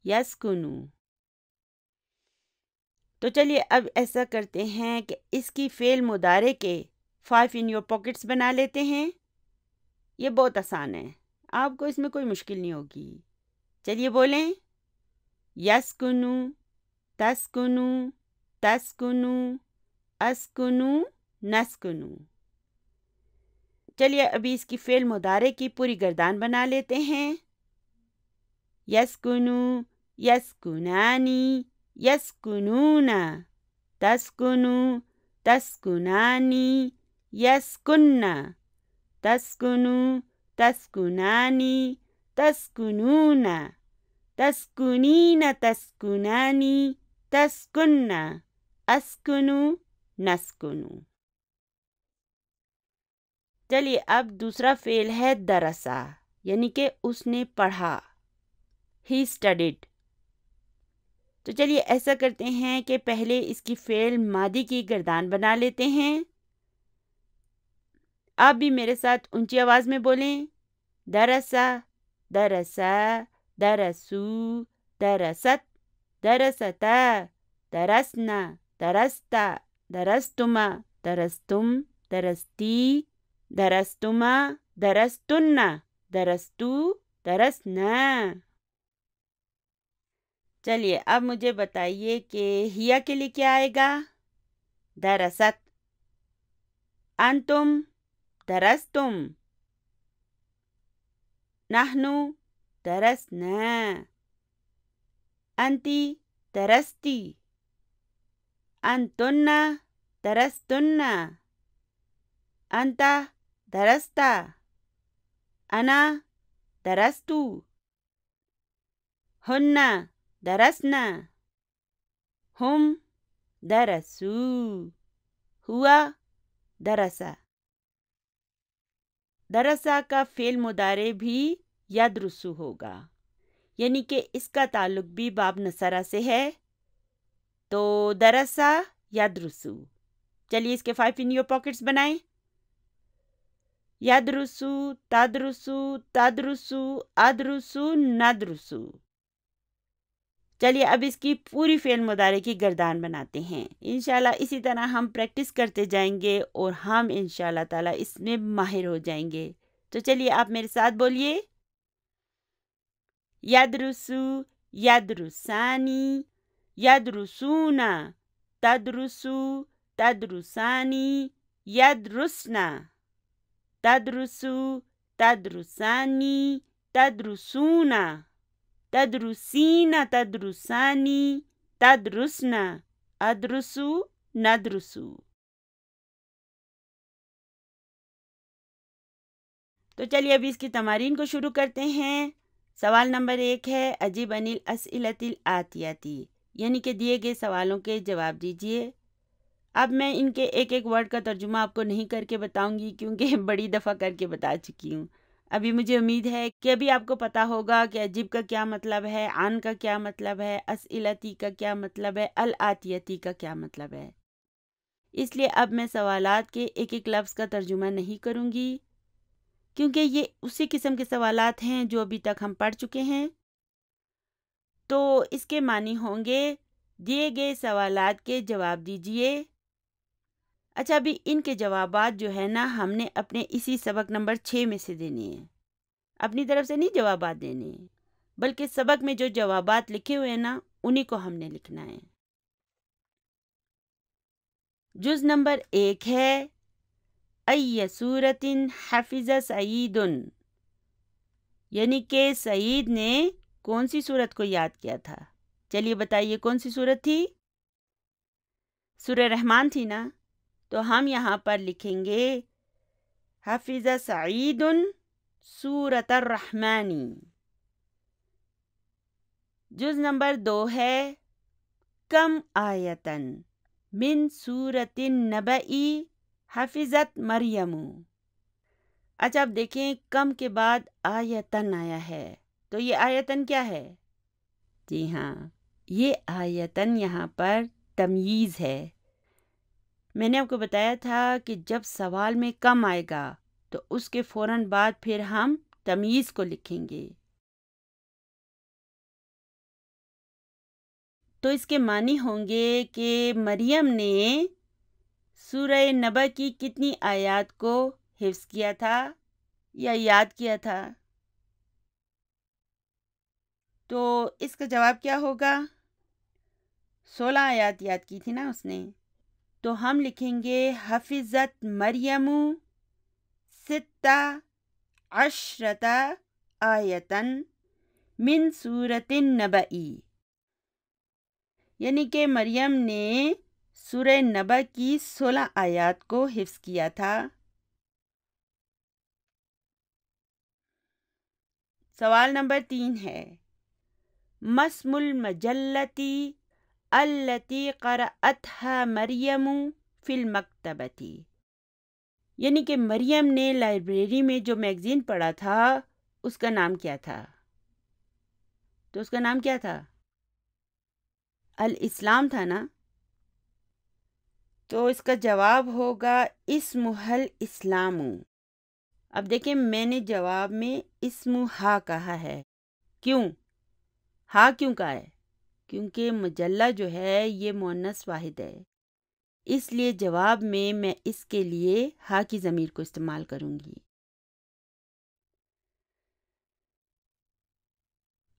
یسکنو. تو چلیے اب ایسا کرتے ہیں کہ اس کی فعل مضارع کے 5 in your pockets بنا لیتے ہیں. یہ بہت آسان ہے، آپ کو اس میں کوئی مشکل نہیں ہوگی. چلیے بولیں. یسکنو، تسکنو، تسکنو، اسکنو، نسکنو. چلیے ابھی اس کی فعل مضارع کی پوری گردان بنا لیتے ہیں. یسکنو، یسکنانی، یسکنون. تسکنو، تسکنانی، یسکن. تسکنو، تسکنانی، تسکنون. تسکنین، تسکنانی، تسکن. اسکنو، نسکنو. چلیے اب دوسرا فعل ہے درسا، یعنی کہ اس نے پڑھا. He studied. تو چلیے ایسا کرتے ہیں کہ پہلے اس کی فعل ماضی کی گردان بنا لیتے ہیں. آپ بھی میرے ساتھ اونچی آواز میں بولیں. درسا، درسا، درسو، درست، درستا، درسنا، درستا، درستما، درستم، درستی، درستما، درستن، درستو، درسنا. چلیے اب مجھے بتائیے کہ ہیا کے لیے کیا آئے گا؟ درست. انتم درستم. نحنو درسنا. انتی درستی. انتن درستن. انتا درستا. انا درستو. ہن درسنا، ہم درسو، ہوا درسا۔ درسا کا فعل مضارع بھی یدرسو ہوگا، یعنی کہ اس کا تعلق بھی باب نصرہ سے ہے، تو درسا یدرسو۔ چلیے اس کے 5 in your pockets بنائیں۔ یدرسو، تدرسو، تدرسو، ادرسو، ندرسو۔ چلیے اب اس کی پوری فعل مضارع کی گردان بناتے ہیں۔ انشاءاللہ اسی طرح ہم پریکٹس کرتے جائیں گے اور ہم انشاءاللہ تعالیٰ اس میں ماہر ہو جائیں گے۔ تو چلیے آپ میرے ساتھ بولیے، یدرسو، یدرسانی، یدرسونا، تدرسو، تدرسانی، یدرسنا، تدرسو، تدرسانی، تدرسونا، تدرسین، تدرسانی، تدرسنا، ادرسو، ندرسو۔ تو چلیے ابھی اس کی تمارین کو شروع کرتے ہیں۔ سوال نمبر 1 ہے اجیب عن الاسئلۃ الآتیاتی، یعنی کہ دیے گئے سوالوں کے جواب دیجیے۔ اب میں ان کے ایک ایک ورڈ کا ترجمہ آپ کو نہیں کر کے بتاؤں گی کیونکہ بڑی دفعہ کر کے بتا چکی ہوں۔ ابھی مجھے امید ہے کہ ابھی آپ کو پتہ ہوگا کہ عجیب کا کیا مطلب ہے، عن کا کیا مطلب ہے، اسئلتی کا کیا مطلب ہے، الآتیتی کا کیا مطلب ہے۔ اس لیے اب میں سوالات کے ایک ایک لفظ کا ترجمہ نہیں کروں گی کیونکہ یہ اسی قسم کے سوالات ہیں جو ابھی تک ہم پڑھ چکے ہیں۔ تو اس کے معنی ہوں گے دیے گئے سوالات کے جواب دیجئے۔ اچھا ابھی ان کے جوابات جو ہے نا ہم نے اپنے اسی سبق نمبر 6 میں سے دینے ہیں، اپنی طرف سے نہیں جوابات دینے ہیں، بلکہ سبق میں جو جوابات لکھے ہوئے ہیں نا انہی کو ہم نے لکھنا ہے۔ جز نمبر 1 ہے ای سورۃ حفظ سعید، یعنی کہ سعید نے کون سی سورت کو یاد کیا تھا؟ چلیے بتائیے کون سی سورت تھی؟ سورہ رحمان تھی نا؟ تو ہم یہاں پر لکھیں گے حفظ سعید سورۃ الرحمن۔ جز نمبر 2 ہے کم آیتن من سورۃ النبأ حفظت مریم۔ اچھا اب دیکھیں کم کے بعد آیتن آیا ہے، تو یہ آیتن کیا ہے؟ جی ہاں، یہ آیتن یہاں پر تمییز ہے۔ میں نے آپ کو بتایا تھا کہ جب سوال میں کم آئے گا تو اس کے فوراً بعد پھر ہم تمییز کو لکھیں گے۔ تو اس کے معنی ہوں گے کہ مریم نے سورہ نبأ کی کتنی آیات کو حفظ کیا تھا یا یاد کیا تھا؟ تو اس کا جواب کیا ہوگا؟ 16 آیات یاد کی تھی نا اس نے، تو ہم لکھیں گے حفظت مریم 16 آیتن من سورۃ النبأ، یعنی کہ مریم نے سورہ نبأ کی 16 آیات کو حفظ کیا تھا۔ سوال نمبر 3 ہے مسم المجلتی التی قرأتها مریم فی المکتبۃ، یعنی کہ مریم نے لائبریری میں جو میگزین پڑھا تھا اس کا نام کیا تھا؟ تو اس کا نام کیا تھا؟ الاسلام تھا نا؟ تو اس کا جواب ہوگا اسمہ الاسلام۔ اب دیکھیں میں نے جواب میں اسمہا کہا ہے، کیوں؟ ہا کیوں کہا ہے؟ کیونکہ مجلہ جو ہے یہ مؤنث واحد ہے، اس لیے جواب میں اس کے لیے ہا کی ضمیر کو استعمال کروں گی۔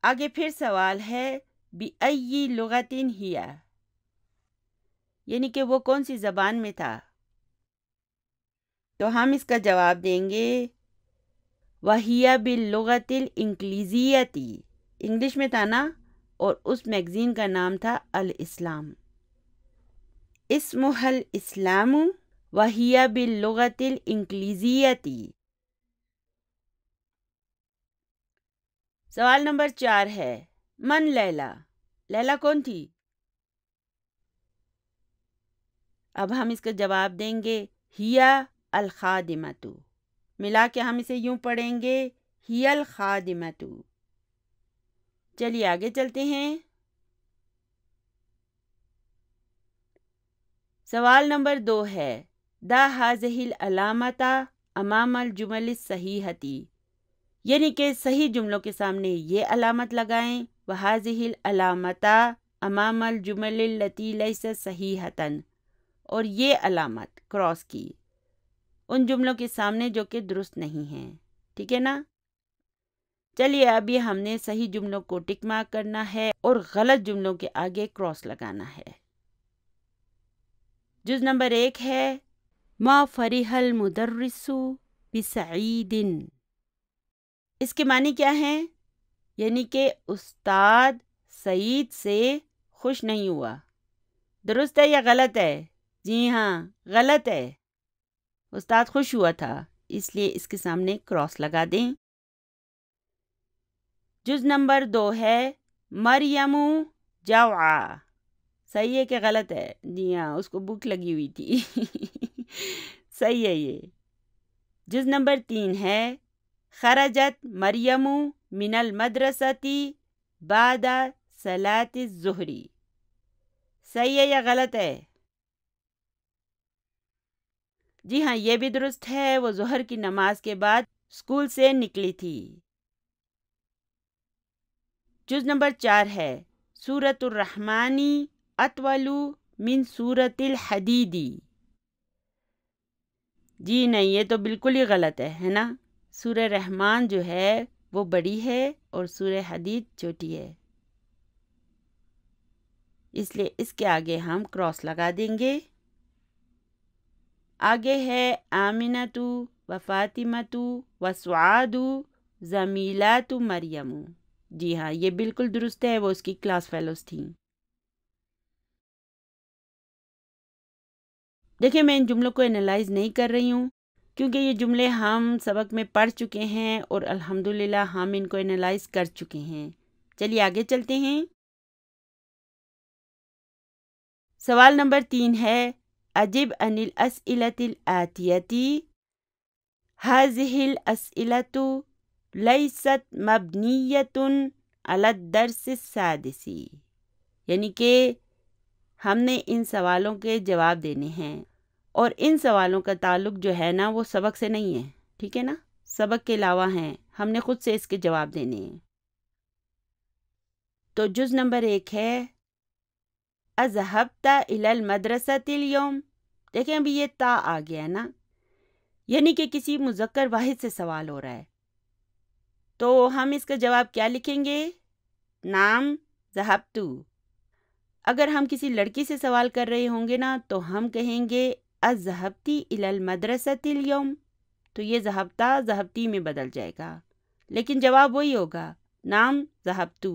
آگے پھر سوال ہے بِأَيِّ لُغَةٍ ہِیَ، یعنی کہ وہ کون سی زبان میں تھا؟ تو ہم اس کا جواب دیں گے وَهِيَ بِاللُّغَةِ الْإِنْگْلِيزِيَّةِ، انگلش میں تھا نا، اور اس میگزین کا نام تھا الاسلام۔ اسمہ الاسلام وَهِيَ بِاللُّغَةِ الْإِنْگْلِيزِيَّةِ۔ سوال نمبر 4 ہے من لیلا، لیلا کون تھی؟ اب ہم اس کا جواب دیں گے ہیا الخادمتو، ملا کے ہم اسے یوں پڑھیں گے ہیا الخادمتو۔ چلیے آگے چلتے ہیں۔ سوال نمبر 2 ہے دا ہذہ العلامت امام الجمل الصحیحتی، یعنی کہ صحیح جملوں کے سامنے یہ علامت لگائیں، وہذہ العلامت امام الجمل التی لیست صحیحۃ، اور یہ علامت کراس کی ان جملوں کے سامنے جو کہ درست نہیں ہیں، ٹھیک ہے نا؟ چلیے ابھی ہم نے صحیح جملوں کو ٹک مارک کرنا ہے اور غلط جملوں کے آگے کراس لگانا ہے۔ جز نمبر 1 ہے ما فرح المدرس بسعید، اس کے معنی کیا ہیں؟ یعنی کہ استاد سعید سے خوش نہیں ہوا۔ درست ہے یا غلط ہے؟ جی ہاں غلط ہے، استاد خوش ہوا تھا، اس لیے اس کے سامنے کراس لگا دیں۔ جز نمبر 2 ہے مریم جوعا، صحیح ہے کہ غلط ہے؟ جی ہاں اس کو بھوک لگی ہوئی تھی صحیح ہے یہ۔ جز نمبر 3 ہے خرجت مریم من المدرسۃ بعد صلاۃ الظہر، صحیح ہے یا غلط ہے؟ جی ہاں یہ بھی درست ہے، وہ ظہر کی نماز کے بعد اسکول سے نکلی تھی۔ جز نمبر 4 ہے سورۃ الرحمن اطول من سورۃ الحدید، جی نہیں یہ تو بالکل ہی غلط ہے نا؟ سورہ رحمان جو ہے وہ بڑی ہے اور سورہ حدید چھوٹی ہے، اس لیے اس کے آگے ہم کراس لگا دیں گے۔ آگے ہے آمنۃ و فاطمۃ و سعاد زمیلات مریم، جی ہاں یہ بالکل درست ہے، وہ اس کی کلاس فیلوز تھیں۔ دیکھیں میں ان جملوں کو انالائز نہیں کر رہی ہوں کیونکہ یہ جملے ہم سبق میں پڑھ چکے ہیں اور الحمدللہ ہم ان کو انالائز کر چکے ہیں۔ چلیے آگے چلتے ہیں۔ سوال نمبر 3 ہے اجب عن الاسئلۃ الآتیۃ، هذه الاسئلۃ لیست مبنیۃ علی الدرس السادس، یعنی کہ ہم نے ان سوالوں کے جواب دینے ہیں اور ان سوالوں کا تعلق جو ہے نا وہ سبق سے نہیں ہے، ٹھیک ہے نا؟ سبق کے علاوہ ہیں، ہم نے خود سے اس کے جواب دینے ہیں۔ تو جز نمبر 1 ہے اذهبت الی المدرسۃ اليوم، دیکھیں ابھی یہ تا آ گیا نا، یعنی کہ کسی مذکر واحد سے سوال ہو رہا ہے، تو ہم اس کا جواب کیا لکھیں گے؟ نام ذهبت۔ اگر ہم کسی لڑکی سے سوال کر رہے ہوں گے نا تو ہم کہیں گے اذهبتی الی المدرسۃ اليوم، تو یہ ذهبتا ذهبتی میں بدل جائے گا، لیکن جواب وہی ہوگا، نام ذهبت۔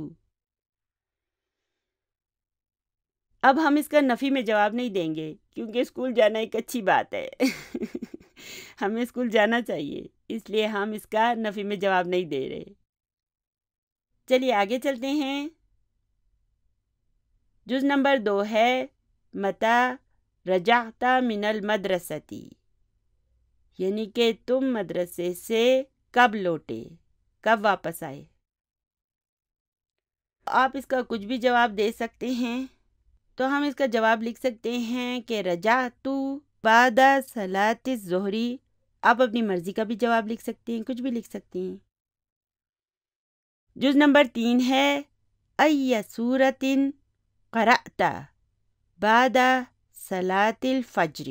اب ہم اس کا نفی میں جواب نہیں دیں گے کیونکہ اسکول جانا ایک اچھی بات ہے ہمیں اسکول جانا چاہیے، اس لیے ہم اس کا نفی میں جواب نہیں دے رہے۔ چلیے آگے چلتے ہیں۔ جز نمبر 2 ہے متی رجعت من المدرسۃ، یعنی کہ تم مدرسے سے کب لوٹے، کب واپس آئے۔ آپ اس کا کچھ بھی جواب دے سکتے ہیں، تو ہم اس کا جواب لکھ سکتے ہیں کہ رجعت بعد صلاۃ الظہر، آپ اپنی مرضی کا بھی جواب لکھ سکتے ہیں، کچھ بھی لکھ سکتے ہیں۔ جز نمبر 3 ہے ای سورۃ قرأت بعد صلاۃ الفجر،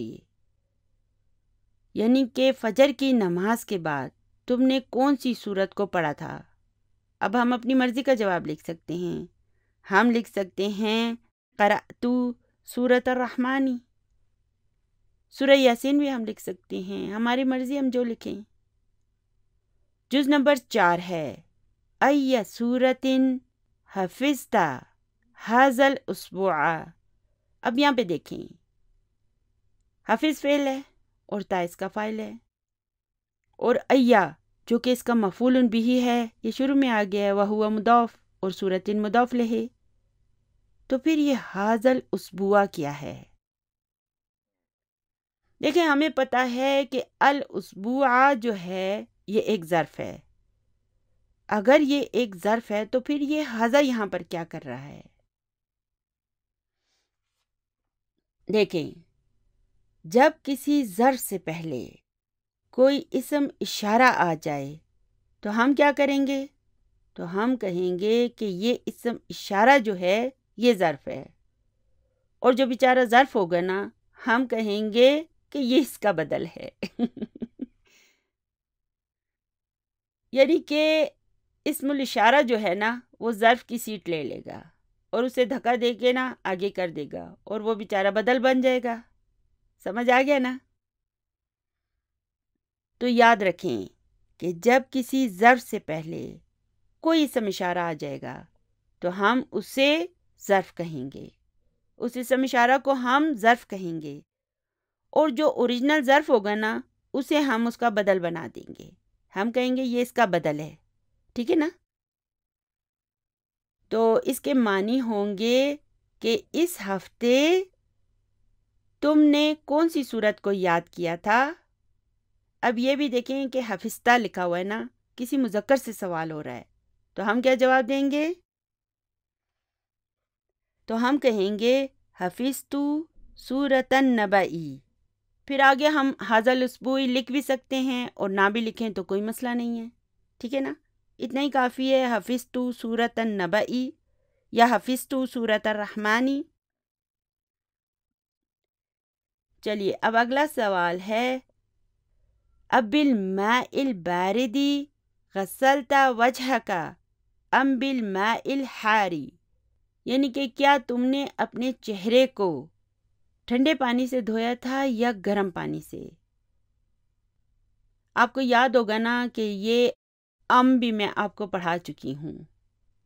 یعنی کہ فجر کی نماز کے بعد تم نے کون سی سورت کو پڑھا تھا۔ اب ہم اپنی مرضی کا جواب لکھ سکتے ہیں، ہم لکھ سکتے ہیں قرأت سورۃ الرحمن، سورہ یاسین بھی ہم لکھ سکتے ہیں، ہماری مرضی ہم جو لکھیں۔ جز نمبر 4 ہے ای سورۃ حفظت ھذا الاسبوع، اب یہاں پہ دیکھیں حفظ فعل ہے اور تا اس کا فاعل ہے، اور ایا جو کہ اس کا مفعول بھی ہے، یہ شروع میں آ گیا ہے وہو مضاف، اور صورت مضاف لہ، تو پھر یہ حاضل اسبوع کیا ہے؟ دیکھیں ہمیں پتا ہے کہ الاسبوع جو ہے یہ ایک ظرف ہے. اگر یہ ایک ظرف ہے تو پھر یہ حاضہ یہاں پر کیا کر رہا ہے؟ دیکھیں جب کسی ظرف سے پہلے کوئی اسم اشارہ آ جائے تو ہم کیا کریں گے؟ تو ہم کہیں گے کہ یہ اسم اشارہ جو ہے یہ ظرف ہے، اور جو بیچارہ ظرف ہوگا نا ہم کہیں گے کہ یہ اس کا بدل ہے. یعنی کہ اسم الاشارہ جو ہے نا وہ ظرف کی سیٹ لے لے گا اور اسے دھکا دے کے نا آگے کر دے گا اور وہ بیچارہ بدل بن جائے گا. سمجھ آ گیا نا؟ تو یاد رکھیں کہ جب کسی ظرف سے پہلے کوئی اسم اشارہ آ جائے گا تو ہم اسے ظرف کہیں گے، اس اسم اشارہ کو ہم ظرف کہیں گے، اور جو اوریجنل ظرف ہوگا نا اسے ہم اس کا بدل بنا دیں گے. ہم کہیں گے یہ اس کا بدل ہے. ٹھیک ہے نا؟ تو اس کے معنی ہوں گے کہ اس ہفتے تم نے کون سی صورت کو یاد کیا تھا؟ اب یہ بھی دیکھیں کہ حفظتہ لکھا ہوا ہے نا، کسی مذکر سے سوال ہو رہا ہے تو ہم کیا جواب دیں گے؟ تو ہم کہیں گے حفظتو سورۃ النبئی. پھر آگے ہم حاضہ الاسبوع لکھ بھی سکتے ہیں اور نہ بھی لکھیں تو کوئی مسئلہ نہیں ہے. ٹھیک ہے نا؟ اتنا ہی کافی ہے. حفظتو سورۃ النبئی یا حفظتو سورۃ الرحمن. چلیے اب اگلا سوال ہے، اب بالماء البارد غسلت وجهک ام بالماء الحار، یعنی کہ کیا تم نے اپنے چہرے کو ٹھنڈے پانی سے دھویا تھا یا گرم پانی سے؟ آپ کو یاد ہوگا نا کہ یہ ام بھی میں آپ کو پڑھا چکی ہوں.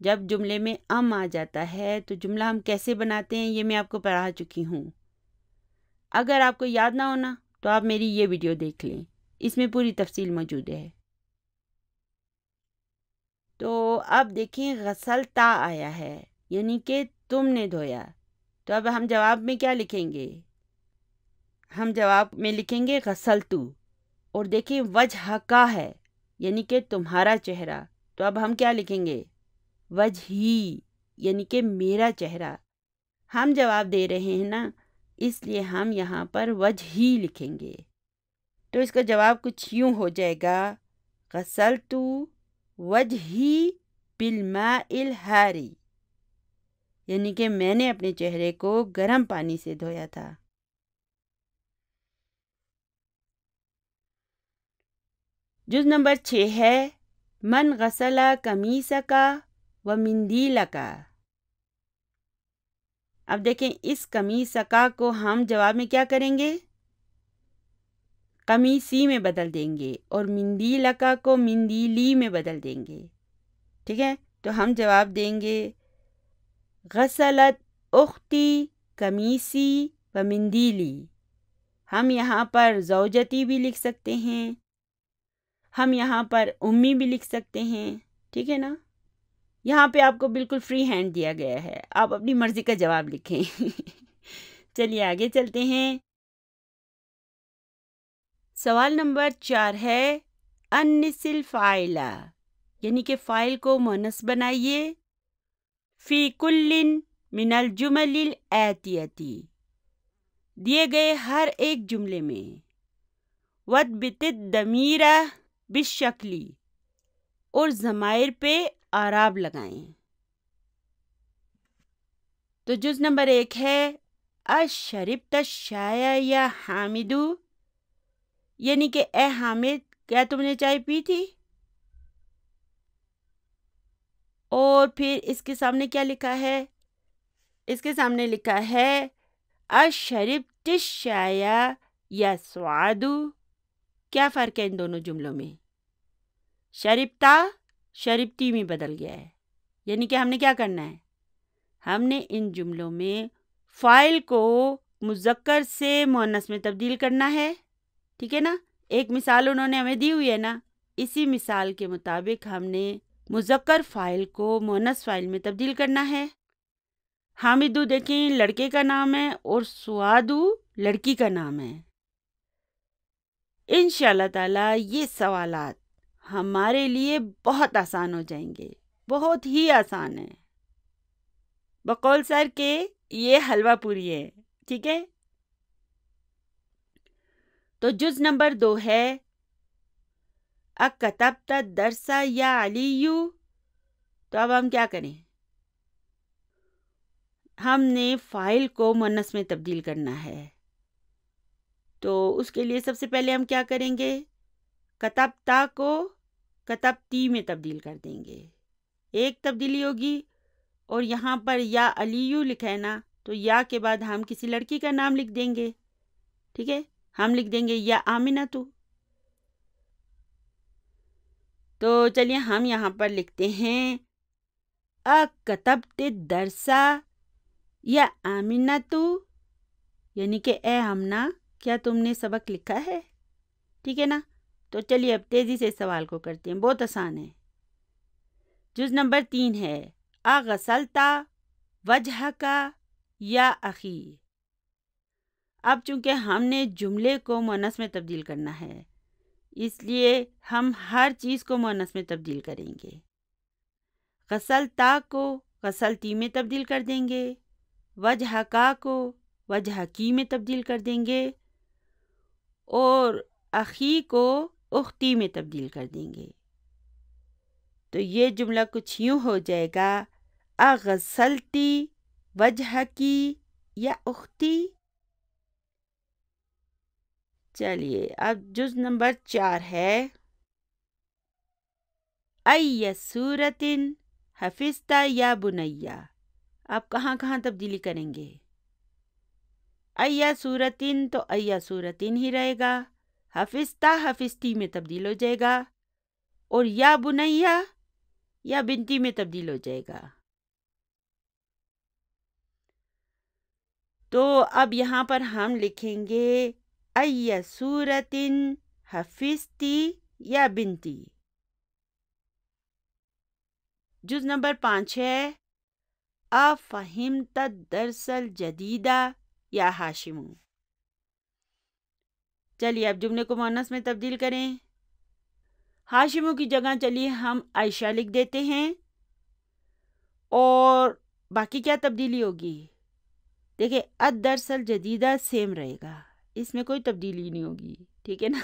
جب جملے میں ام آ جاتا ہے تو جملہ ہم کیسے بناتے ہیں یہ میں آپ کو پڑھا چکی ہوں. اگر آپ کو یاد نہ ہونا تو آپ میری یہ ویڈیو دیکھ لیں، اس میں پوری تفصیل موجود ہے. تو اب دیکھیں غسلتا آیا ہے یعنی کہ تم نے دھویا، تو اب ہم جواب میں کیا لکھیں گے؟ ہم جواب میں لکھیں گے غسلتو، اور دیکھیں وجہ کا ہے یعنی کہ تمہارا چہرہ، تو اب ہم کیا لکھیں گے؟ وجہی یعنی کہ میرا چہرہ. ہم جواب دے رہے ہیں نا اس لیے ہم یہاں پر وجہی لکھیں گے. تو اس کا جواب کچھ یوں ہو جائے گا، غسلتو وجہی بالماء الحار، یعنی کہ میں نے اپنے چہرے کو گرم پانی سے دھویا تھا. جز نمبر 6 ہے من غسل قمیصک و مندیلک. اب دیکھیں اس قمیصکا کو ہم جواب میں کیا کریں گے؟ قمیصی میں بدل دیں گے، اور مندیلکا کو مندیلی میں بدل دیں گے. ٹھیک ہے؟ تو ہم جواب دیں گے غسلت اختی قمیصی و مندیلی. ہم یہاں پر زوجتی بھی لکھ سکتے ہیں، ہم یہاں پر امی بھی لکھ سکتے ہیں. ٹھیک ہے نا؟ یہاں پہ آپ کو بالکل فری ہینڈ دیا گیا ہے، آپ اپنی مرضی کا جواب لکھیں. چلیے آگے چلتے ہیں. سوال نمبر 4 ہے انس الفاعل، یعنی کہ فاعل کو مؤنث بنائیے. فی کل من الجمل الآتیتی، دیے گئے ہر ایک جملے میں. وَتْبِتِ الضَّمِيرَ بالشکلی، اور ضمائر پہ اعراب لگائیں. تو جز نمبر 1 ہے اشربت الشائی یا حامدو، یعنی کہ اے حامد کیا تم نے چائے پی تھی؟ اور پھر اس کے سامنے کیا لکھا ہے؟ اس کے سامنے لکھا ہے اشربت الشائی یا سعادو. کیا فرق ہے ان دونوں جملوں میں؟ شربتا شربتی میں بدل گیا ہے، یعنی کہ ہم نے کیا کرنا ہے؟ ہم نے ان جملوں میں فاعل کو مذکر سے مؤنث میں تبدیل کرنا ہے. ٹھیک ہے نا؟ ایک مثال انہوں نے ہمیں دی ہوئی ہے نا، اسی مثال کے مطابق ہم نے مذکر فاعل کو مؤنث فاعل میں تبدیل کرنا ہے۔ حامدو دیکھیں لڑکے کا نام ہے اور سعادو لڑکی کا نام ہے۔ انشاءاللہ تعالی یہ سوالات ہمارے لیے بہت آسان ہو جائیں گے، بہت ہی آسان ہے، بقول سر کے یہ حلوہ پوری ہے، ٹھیک ہے؟ تو جز نمبر 2 ہے اکتبت الدرس یا علیو۔ تو اب ہم کیا کریں؟ ہم نے فاعل کو مؤنث میں تبدیل کرنا ہے، تو اس کے لیے سب سے پہلے ہم کیا کریں گے؟ کتبتا کو کتبتی میں تبدیل کر دیں گے، ایک تبدیلی ہوگی، اور یہاں پر یا علیو لکھا ہے نا، تو یا کے بعد ہم کسی لڑکی کا نام لکھ دیں گے، ٹھیک ہے؟ ہم لکھ دیں گے یا آمنہ تو چلیے ہم یہاں پر لکھتے ہیں اکتبت الدرس یا آمنہ، یعنی کہ اے آمنہ کیا تم نے سبق لکھا ہے؟ ٹھیک ہے نا؟ تو چلیے اب تیزی سے سوال کو کرتے ہیں، بہت آسان ہے۔ جز نمبر 3 ہے اغسلتا وجہک یا اخی۔ اب چونکہ ہم نے جملے کو مؤنث میں تبدیل کرنا ہے، اس لیے ہم ہر چیز کو مؤنث میں تبدیل کریں گے۔ غسلتا کو غسلتی میں تبدیل کر دیں گے، وجہکا کو وجہکی میں تبدیل کر دیں گے، اور اخی کو اختی میں تبدیل کر دیں گے۔ تو یہ جملہ کچھ یوں ہو جائے گا اغسلتی وجہکی یا اختی۔ چلیے اب جز نمبر 4 ہے ای سورۃ حفظت یا بنیا۔ آپ کہاں کہاں تبدیلی کریں گے؟ ای سورتن تو ای سورتن ہی رہے گا، حفظتا حفظتی میں تبدیل ہو جائے گا، اور یا بنیا یا بنتی میں تبدیل ہو جائے گا۔ تو اب یہاں پر ہم لکھیں گے ای سورتن حفظتی یا بنتی۔ جز نمبر 5 ہے افہمت الدرس الجدید یا ہاشم۔ چلیے اب جملے کو مؤنث میں تبدیل کریں۔ ہاشموں کی جگہ چلیے ہم عائشہ لکھ دیتے ہیں، اور باقی کیا تبدیلی ہوگی؟ دیکھیں الدرس الجدیدہ سیم رہے گا، اس میں کوئی تبدیلی نہیں ہوگی، ٹھیک ہے نا؟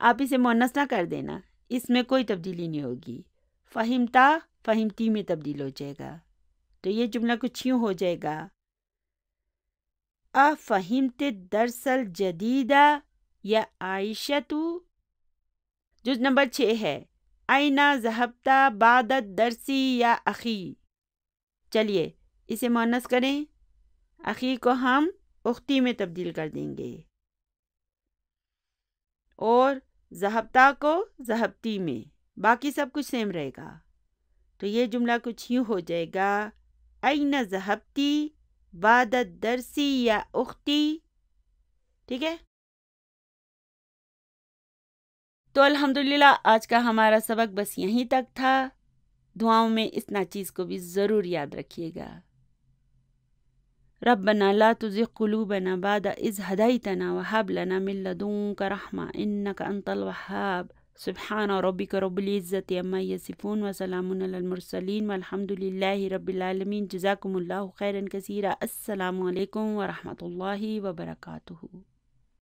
آپ اسے مؤنث نہ کر دینا، اس میں کوئی تبدیلی نہیں ہوگی۔ فہمتا فہمتی میں تبدیل ہو جائے گا، تو یہ جملہ کچھ یوں ہو جائے گا افہمت الدرس الجدید یا عائشہ۔ جز نمبر 6 ہے این ذهبت بعد الدرس یا اخی۔ چلیے اسے مؤنث کریں، اخی کو ہم اختی میں تبدیل کر دیں گے، اور ذهبتا کو ذهبتی میں، باقی سب کچھ سیم رہے گا۔ تو یہ جملہ کچھ یوں ہو جائے گا این ذهبتی بعد الدرس یا اختی، ٹھیک ہے؟ تو الحمدللہ آج کا ہمارا سبق بس یہیں تک تھا۔ دعاؤں میں اس ناچیز کو بھی ضرور یاد رکھیے گا۔ ربنا لا تزغ قلوبنا بعد اذ هديتنا وهب لنا من لدنك رحمة انك انت الوهاب۔ سبحان ربك رب العزة عما يصفون وسلام على المرسلين والحمد لله رب العالمين۔ جزاكم الله خيرا كثيرا۔ السلام علیکم ورحمۃ اللہ وبرکاتہ۔